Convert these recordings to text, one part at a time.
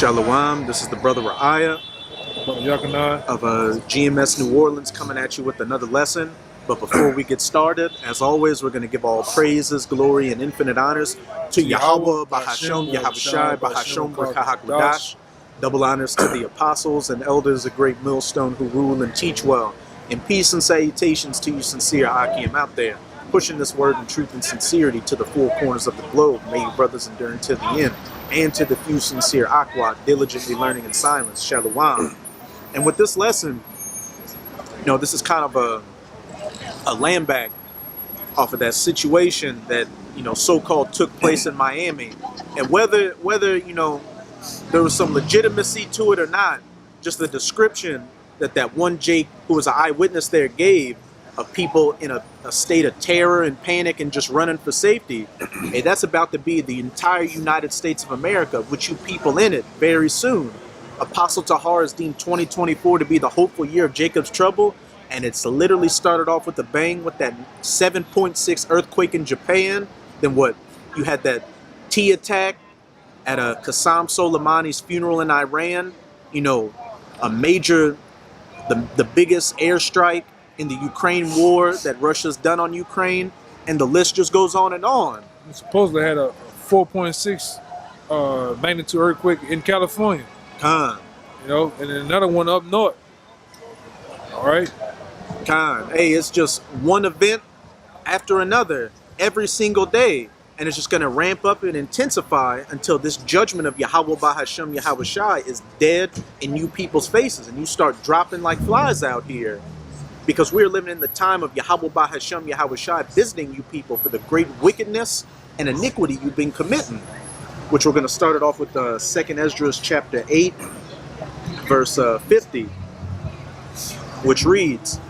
Shalom, this is the brother Ra'aya Yakanai. of GMS New Orleans coming at you with another lesson. But before we get started, as always, we're going to give all praises, glory, and infinite honors to Yahweh, Bahasham, Yahawashi, Bahasham, Barakahakudash. Double honors to the apostles and elders of Great Millstone who rule and teach well. And peace and salutations to you sincere Akim out there, pushing this word in truth and sincerity to the four corners of the globe. May you brothers endure to the end. And to the few sincere Aqua, diligently learning in silence, Shalom. And with this lesson, this is kind of a land back off of that situation that, so-called took place in Miami. And whether there was some legitimacy to it or not, just the description that one Jake, who was an eyewitness there, gave of people in a state of terror and panic and just running for safety. Hey, that's about to be the entire United States of America, with you people in it very soon. Apostle Tahar has deemed 2024 to be the hopeful year of Jacob's trouble, and it's literally started off with a bang with that 7.6 earthquake in Japan. Then what? You had that T attack at a Qasem Soleimani's funeral in Iran. A major, the biggest airstrike in the Ukraine war that Russia's done on Ukraine, and the list just goes on and on. We supposedly had a 4.6 magnitude earthquake in California. And then another one up north. All right. Hey, it's just one event after another every single day, and it's just going to ramp up and intensify until this judgment of Yahweh Bahasham Yahawashi is dead in you people's faces, and you start dropping like flies out here. Because we're living in the time of Yahweh Bahasham Yahawashi visiting you people for the great wickedness and iniquity you've been committing. Which we're going to start it off with 2nd Esdras chapter 8, verse 50, which reads,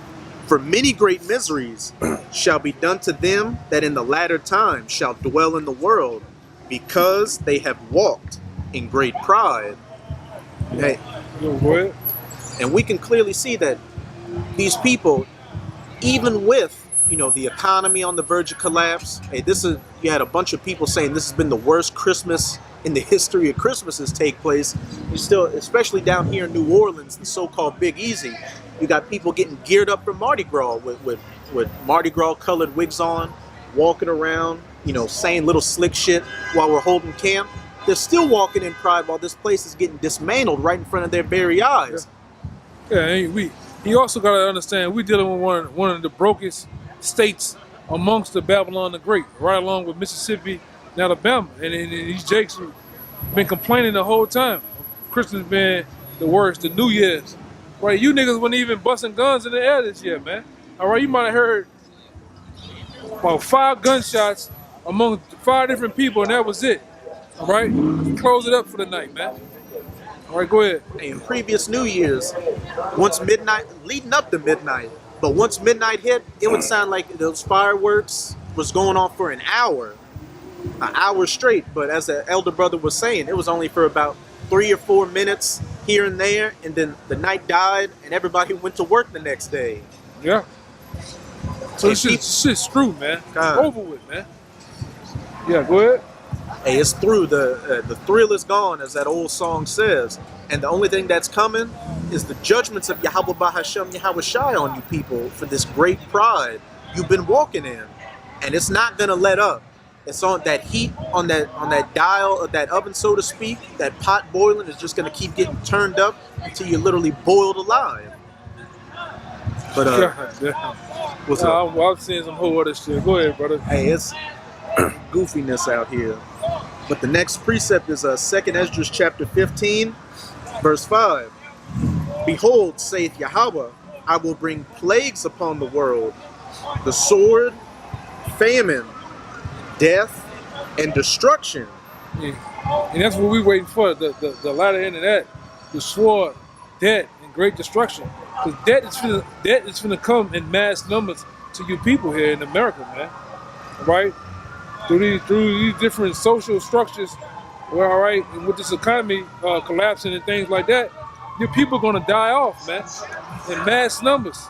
"For many great miseries shall be done to them that in the latter time shall dwell in the world, because they have walked in great pride." Hey, and we can clearly see that these people, even with the economy on the verge of collapse, hey, you had a bunch of people saying this has been the worst Christmas in the history of Christmases take place. You still, especially down here in New Orleans, the so-called Big Easy, you got people getting geared up for Mardi Gras with Mardi Gras colored wigs on, walking around, saying little slick shit while we're holding camp. They're still walking in pride while this place is getting dismantled right in front of their very eyes. You also got to understand, we're dealing with one of the brokest states amongst the Babylon the Great, right along with Mississippi and Alabama. And these Jakes have been complaining the whole time. Christmas been the worst, the New Year's. Right, you niggas weren't even busting guns in the air this year, man. All right, you might have heard about 5 gunshots among 5 different people, and that was it. All right, close it up for the night, man. All right, go ahead. In previous New Year's, once midnight, leading up to midnight, but once midnight hit, it would sound like those fireworks was going on for an hour straight. But as the elder brother was saying, it was only for about 3 or 4 minutes here and there, and then the night died, and everybody went to work the next day. Yeah. So this shit's screwed, man. Over with, man. Yeah, go ahead. Hey, it's through. The thrill is gone, as that old song says. And the only thing that's coming is the judgments of Yahweh Bahasham Yahawashi on you people for this great pride you've been walking in. And it's not gonna let up. It's on that heat, on that dial of that oven, so to speak, that pot boiling is just gonna keep getting turned up until you're literally boiled alive. But what's up? I'm seeing some whole other shit. Go ahead, brother. Hey, it's goofiness out here. But the next precept is 2nd Esdras chapter 15, verse 5. "Behold, saith Yahweh, I will bring plagues upon the world, the sword, famine, death, and destruction." Yeah. And that's what we're waiting for, the latter end of that. The sword, death, and great destruction. Because death is finna come in mass numbers to you people here in America, man. Right? Through these different social structures, well, all right, and with this economy collapsing and things like that, your people are gonna die off, man, in mass numbers.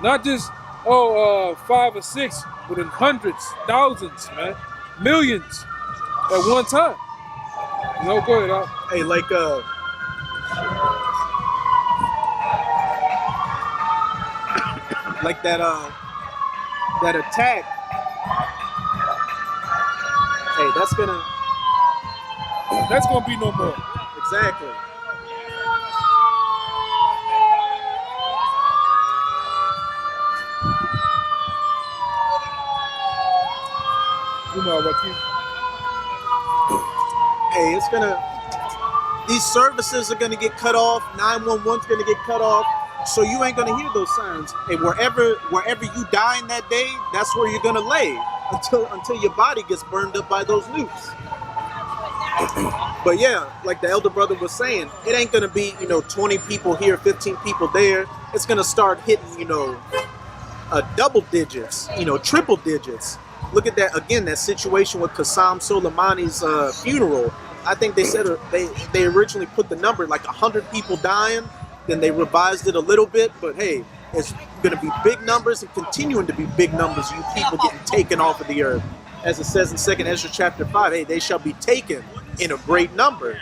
Not just 5 or 6, but in hundreds, thousands, man, millions at one time. No, go ahead, Al. Hey, like that attack. Hey, that's gonna That's gonna be no more. exactly. You know what you. Hey, it's gonna. These services are gonna get cut off. 911's gonna get cut off. So you ain't gonna hear those signs. Hey, wherever you die in that day, that's where you're gonna lay until your body gets burned up by those nukes. But yeah, like the elder brother was saying, it ain't gonna be 20 people here, 15 people there. It's gonna start hitting double digits, triple digits. Look at that again. That situation with Qasem Soleimani's funeral. I think they said they originally put the number like 100 people dying. Then they revised it a little bit, but hey, it's going to be big numbers and continuing to be big numbers. You people getting taken off of the earth, as it says in 2nd Ezra chapter 5. Hey, they shall be taken in a great number.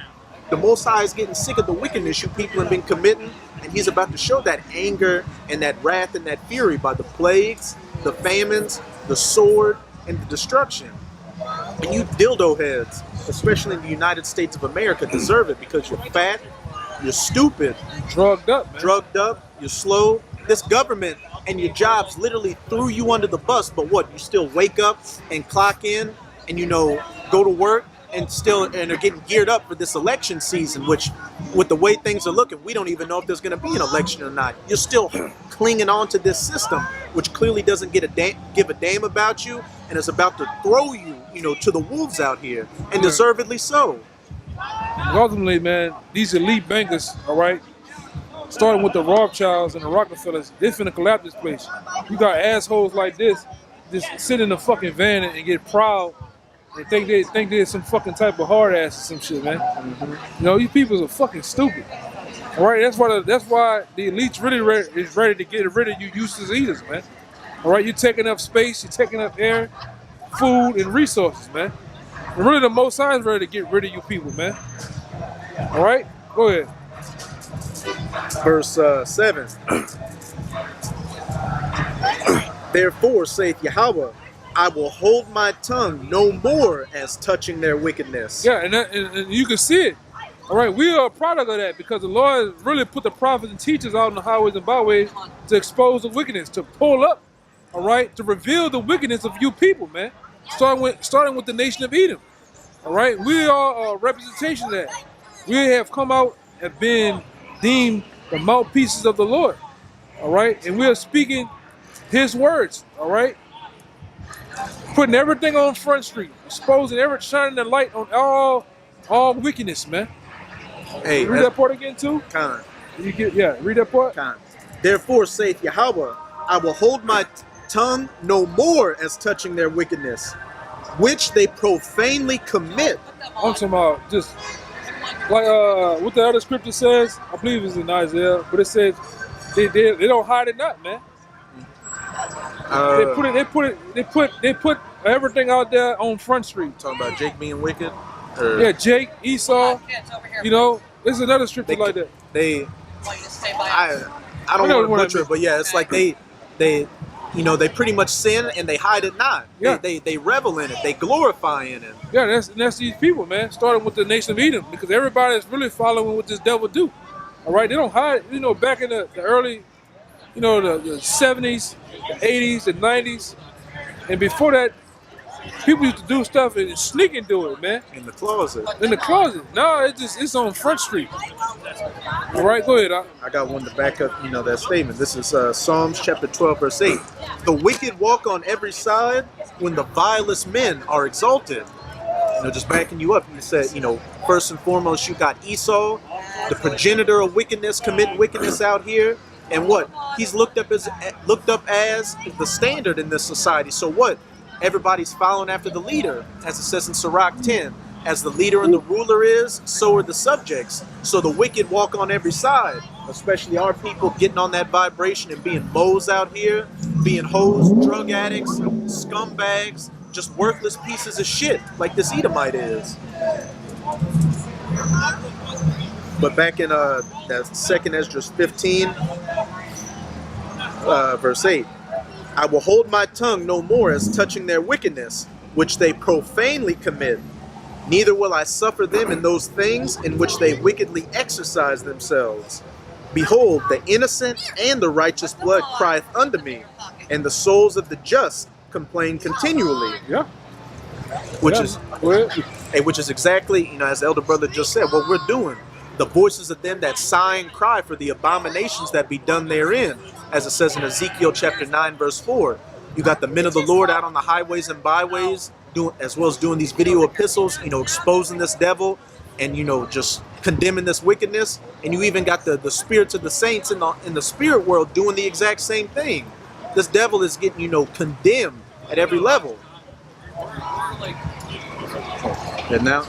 The Most High is getting sick of the wickedness you people have been committing, and He's about to show that anger and that wrath and that fury by the plagues, the famines, the sword, and the destruction. And you dildo heads, especially in the United States of America, deserve it because you're fat, you're stupid, Drugged up, man. you're slow. This government and your jobs literally threw you under the bus, but what? You still wake up and clock in and go to work and are getting geared up for this election season, which with the way things are looking, we don't even know if there's going to be an election or not. You're still clinging on to this system, which clearly doesn't give a damn about you and is about to throw you, to the wolves out here, and deservedly so. Ultimately, man, these elite bankers, all right, starting with the Rothschilds and the Rockefellers, they're finna collapse this place. You got assholes like this just sit in the fucking van and get proud and think they're some fucking type of hard ass or some shit, man. Mm-hmm. These people are fucking stupid. All right, that's why the elites really is ready to get rid of you useless eaters, man. All right, you're taking up space, you're taking up air, food, and resources, man. And really, the Most High is ready to get rid of you people, man. All right, go ahead. Verse 7. Therefore saith Yahweh, I will hold my tongue no more as touching their wickedness. Yeah, and you can see it. All right, we are a product of that because the Lord really put the prophets and teachers out on the highways and byways to expose the wickedness, to pull up, all right, to reveal the wickedness of you people, man. Starting with the nation of Edom. All right, we are a representation of that. We have come out, have been deemed the mouthpieces of the Lord. All right, and we are speaking His words. All right, putting everything on Front Street, exposing shining the light on all wickedness, man. Hey, read that part again too. Con. Read that part. Con. Therefore saith Yahweh, I will hold my tongue no more as touching their wickedness, which they profanely commit. I'm talking about just like what the other scripture says. I believe it's in Isaiah, but it says they don't hide it not, man. They put everything out there on Front Street. Talking about Jake being wicked. Yeah, Jake, Esau. There's another scripture like that. I don't want to butcher it, but yeah, it's like they pretty much sin and they hide it not. Yeah. They revel in it. They glorify in it. Yeah, that's these people, man. Starting with the nation of Edom, because everybody is really following what this devil do. All right, they don't hide. Back in the early, the 70s, the 80s, the 90s, and before that, people used to do stuff and sneak and do it, man. In the closet. No, it's on Front Street. All right, go ahead. I got one to back up, that statement. This is Psalms chapter 12, verse 8. The wicked walk on every side when the vilest men are exalted. Just backing you up, you said, first and foremost, you got Esau, the progenitor of wickedness, committing wickedness out here. And what? He's looked up as the standard in this society. So what? Everybody's following after the leader, as it says in Sirach 10. As the leader and the ruler is, so are the subjects. So the wicked walk on every side, especially our people getting on that vibration and being moles out here, being hoes, drug addicts, scumbags, just worthless pieces of shit like this Edomite is. But back in that second Esdras 15, verse 8, I will hold my tongue no more as touching their wickedness, which they profanely commit. Neither will I suffer them in those things in which they wickedly exercise themselves. Behold, the innocent and the righteous blood crieth unto me, and the souls of the just complain continually. Yeah. Which Yeah. is Well, which is exactly, as the elder brother just said, what we're doing. The voices of them that sigh and cry for the abominations that be done therein, as it says in Ezekiel chapter 9, verse 4. You got the men of the Lord out on the highways and byways, as well as doing these video epistles, exposing this devil and, just condemning this wickedness. And you even got the spirits of the saints in the spirit world doing the exact same thing. This devil is getting, condemned at every level. And now,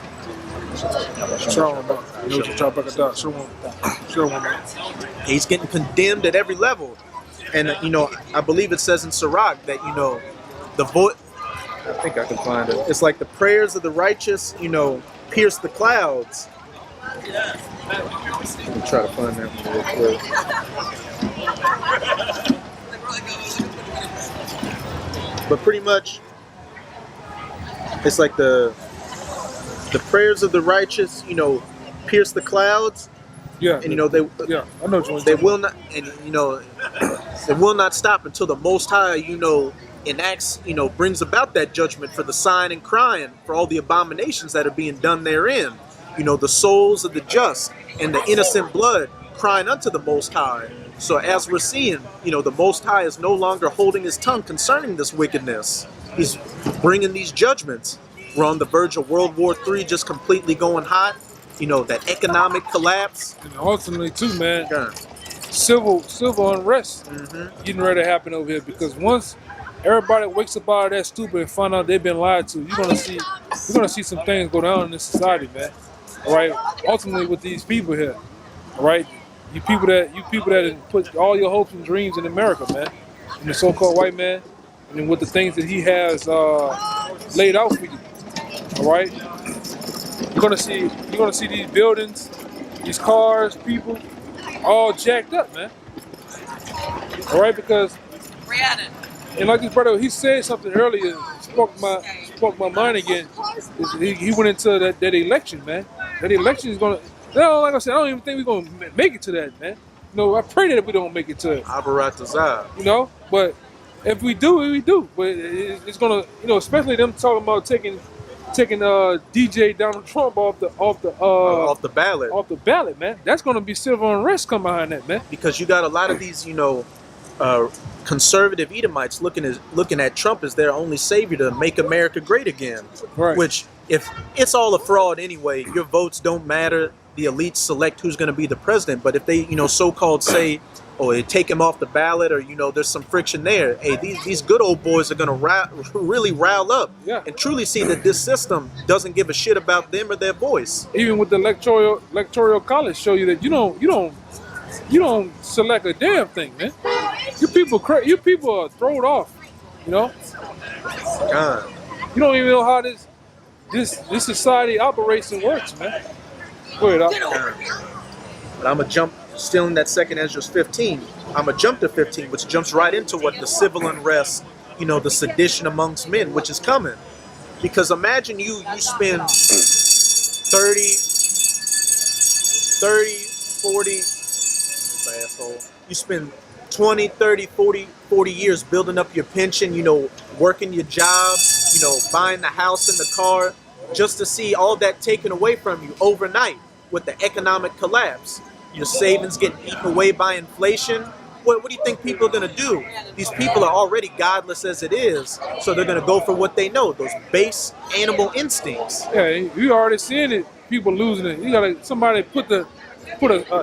he's getting condemned at every level. And, I believe it says in Sirach that, the voice, I think I can find it. It's like the prayers of the righteous, pierce the clouds. Let me try to find that one real quick. But pretty much, it's like the prayers of the righteous, pierce the clouds. yeah. And, I know what you're they will not, and, they will not stop until the Most High, enacts, brings about that judgment for the sighing and crying for all the abominations that are being done therein. The souls of the just and the innocent blood crying unto the Most High. So as we're seeing, the Most High is no longer holding his tongue concerning this wickedness. He's bringing these judgments. We're on the verge of World War III just completely going hot. That economic collapse. And ultimately, too, man, Yeah. civil unrest getting ready to happen over here, because once everybody wakes up out of that stupor and find out they've been lied to, you're gonna see some things go down in this society, man. All right, ultimately with these people here, all right, you people that put all your hopes and dreams in America, man, and the so-called white man, and then with the things that he has laid out for you, all right. You're gonna see these buildings, these cars, people, all jacked up, man. All right, because and like his brother, he said something earlier, spoke my mind again. He went into that election, man. That election is gonna. No, like I said, I don't even think we're gonna make it to that, man. I pray that we don't make it to it. Abaratazah. But if we do, we do. But it's gonna, especially them talking about taking DJ Donald Trump off the ballot. Off the ballot, man. That's gonna be civil unrest come behind that, man. Because you got a lot of these, conservative Edomites looking at Trump as their only savior to make America great again. Right. Which, if it's all a fraud anyway, your votes don't matter. The elites select who's going to be the president. But if they, so-called say, or take him off the ballot, or there's some friction there. Hey, these good old boys are going to really rile up, and truly see that this system doesn't give a shit about them or their voice. Even with the electoral college, show you that you don't select a damn thing, man. You people are thrown off. God. You don't even know how this society operates and works, man. Go ahead, But I'm going to jump, still in that second Esdras 15, I'm going to jump to 15, which jumps right into what the civil unrest, the sedition amongst men, which is coming. Because imagine you spend 30, 40, asshole. You spend 20, 30, 40 years building up your pension, working your job, buying the house and the car, just to see all that taken away from you overnight with the economic collapse. Your savings getting eaten away by inflation. What do you think people are going to do? These people are already godless as it is, so they're going to go for what they know, those base animal instincts. Yeah, you already seeing it. People losing it. You gotta somebody put a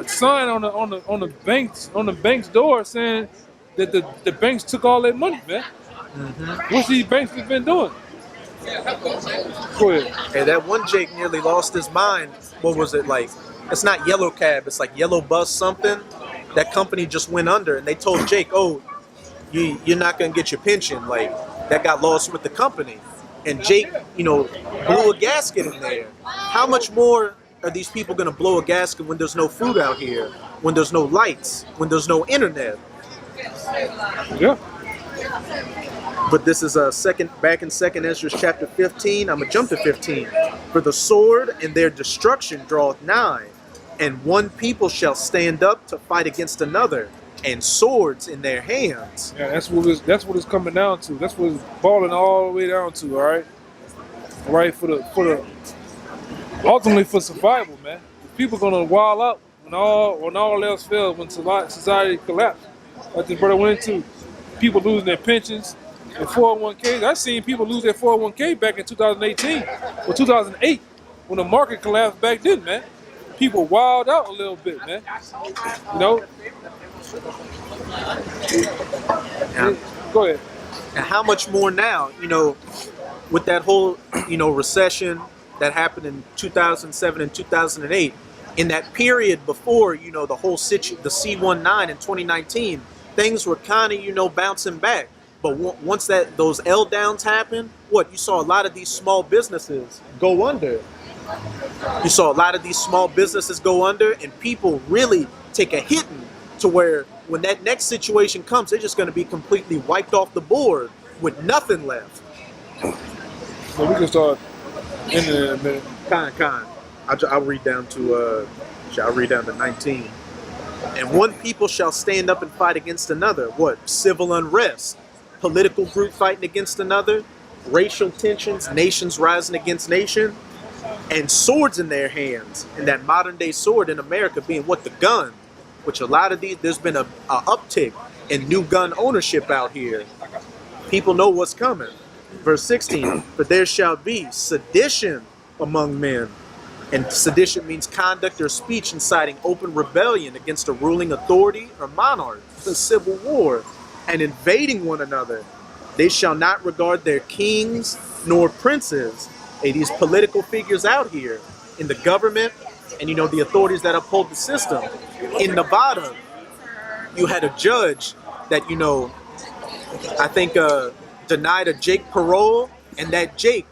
sign on the bank's door saying that the banks took all that money, man. What's these banks have been doing? Go ahead. Hey, that one Jake nearly lost his mind. What was it like? It's not Yellow Cab. It's like Yellow Bus something. That company just went under, and they told Jake, "Oh, you're not gonna get your pension." Like that got lost with the company, and Jake, blew a gasket in there. How much more are these people going to blow a gasket when there's no food out here, when there's no lights, when there's no internet? Yeah. But this is back in Second Ezra chapter 15. I'm gonna jump to 15. For the sword and their destruction draweth nigh, and one people shall stand up to fight against another, and swords in their hands. Yeah, that's what it's coming down to. That's what it's balling all the way down to. All right. All right. For the ultimately for survival, man. People gonna wall up when all else fails, when society collapses. Like this brother went into, people losing their pensions and 401ks. I've seen people lose their 401k back in 2018 or 2008 when the market collapsed back then, man. People wild out a little bit, man. You know? Yeah. Go ahead. And how much more now, with that whole, recession that happened in 2007 and 2008, in that period before, the whole the C19 in 2019, things were kind of, bouncing back. But once those L downs happened, you saw a lot of these small businesses go under. You saw a lot of these small businesses go under, and people really take a hitting to where when that next situation comes, they're just going to be completely wiped off the board with nothing left. So we can start ending it in a minute. I'll read down to 19. And one people shall stand up and fight against another. What? Civil unrest, political group fighting against another, racial tensions, nations rising against nation, and swords in their hands. And that modern day sword in America being the gun, which a lot of there's been a uptick in new gun ownership out here. People know what's coming. Verse 16, for there shall be sedition among men. And sedition means conduct or speech inciting open rebellion against a ruling authority or monarch, a civil war, and invading one another. They shall not regard their kings nor princes, these political figures out here in the government and, the authorities that uphold the system. In Nevada, you had a judge that, I think denied a Jake parole, and that Jake,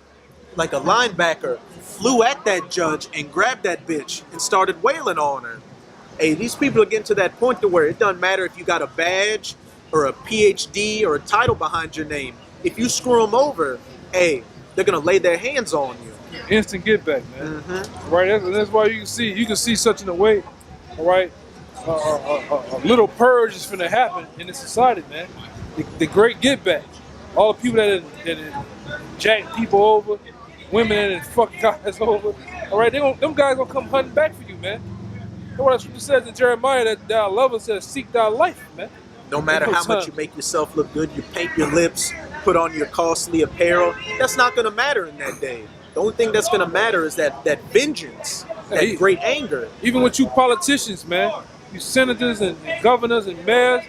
like a linebacker, flew at that judge and grabbed that bitch and started wailing on her. Hey, these people are getting to that point to where it doesn't matter if you got a badge or a PhD or a title behind your name. If you screw them over, hey, they're gonna lay their hands on you. Instant get back, man. Mm-hmm. Right, that's why you can see such in a way. All right, a little purge is finna happen in the society, man. The great get back. All the people that jack people over, women that fuck guys over. All right, them guys gonna come hunting back for you, man. That's what the scripture says in Jeremiah, that thy lover says, seek thy life, man. No matter how much you make yourself look good, you paint your lips, put on your costly apparel, that's not gonna matter in that day. The only thing that's gonna matter is that vengeance, that great anger. Even with you politicians, man, you senators and governors and mayors,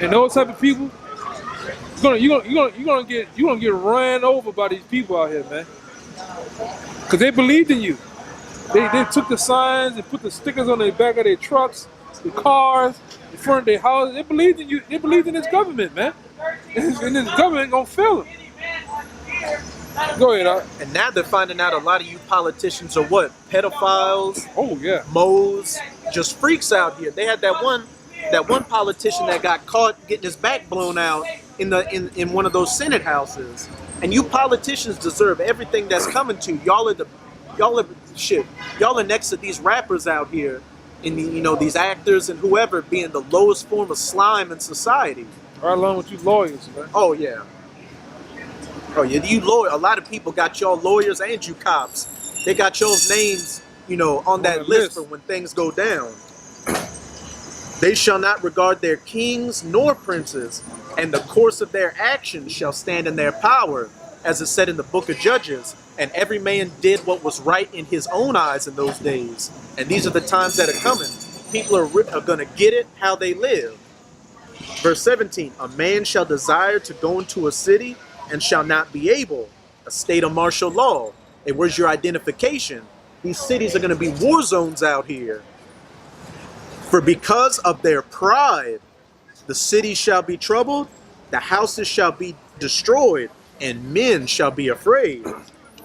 and those type of people, you're gonna get ran over by these people out here, man. Cause they believed in you. They took the signs and put the stickers on the back of their trucks, the cars, in front of their houses. They believed in you. They believed in this government, man. And this government gonna fail them. Go ahead, Art. And now they're finding out a lot of you politicians are what? Pedophiles. Oh yeah. Moles, just freaks out here. They had that one politician that got caught getting his back blown out in one of those Senate houses. And you politicians deserve everything that's coming to you. Y'all are next to these rappers out here, and these actors and whoever being the lowest form of slime in society. Right along with you lawyers, man. Oh yeah. You lawyer. A lot of people got y'all lawyers and you cops. They got y'all's names, on that list for when things go down. They shall not regard their kings nor princes, and the course of their actions shall stand in their power, as is said in the book of Judges. And every man did what was right in his own eyes in those days. And these are the times that are coming. People are going to get it how they live. Verse 17, a man shall desire to go into a city and shall not be able. A state of martial law. And where's your identification? These cities are going to be war zones out here. For because of their pride, the cities shall be troubled, the houses shall be destroyed, and men shall be afraid.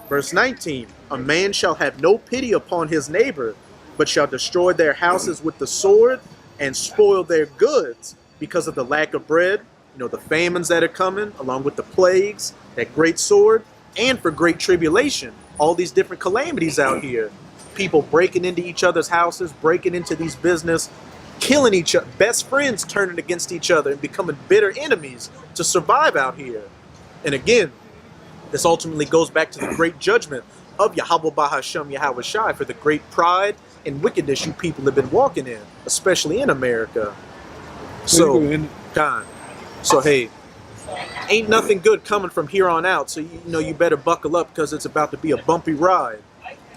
Verse 19, a man shall have no pity upon his neighbor, but shall destroy their houses with the sword and spoil their goods because of the lack of bread, the famines that are coming, along with the plagues, that great sword, and for great tribulation, all these different calamities out here. People breaking into each other's houses, breaking into these business, killing each other, best friends turning against each other and becoming bitter enemies to survive out here. And again, this ultimately goes back to the great judgment of Yahweh Bahashem Yahweh Shai for the great pride and wickedness you people have been walking in, especially in America. So, hey, ain't nothing good coming from here on out. So, you better buckle up because it's about to be a bumpy ride.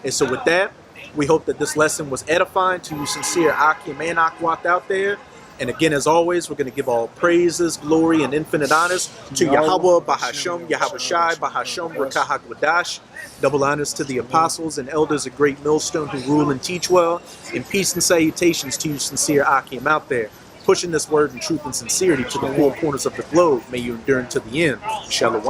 And so with that, we hope that this lesson was edifying to you sincere Akim and Akwat out there. And again, as always, we're going to give all praises, glory, and infinite honors to Yahweh, Bahashem, Yahweh Shai, Bahashem, Rakah HaKodash. Double honors to the apostles and elders of Great Millstone who rule and teach well. And peace and salutations to you sincere Akim out there, pushing this word in truth and sincerity to the four corners of the globe. May you endure to the end. Shalom.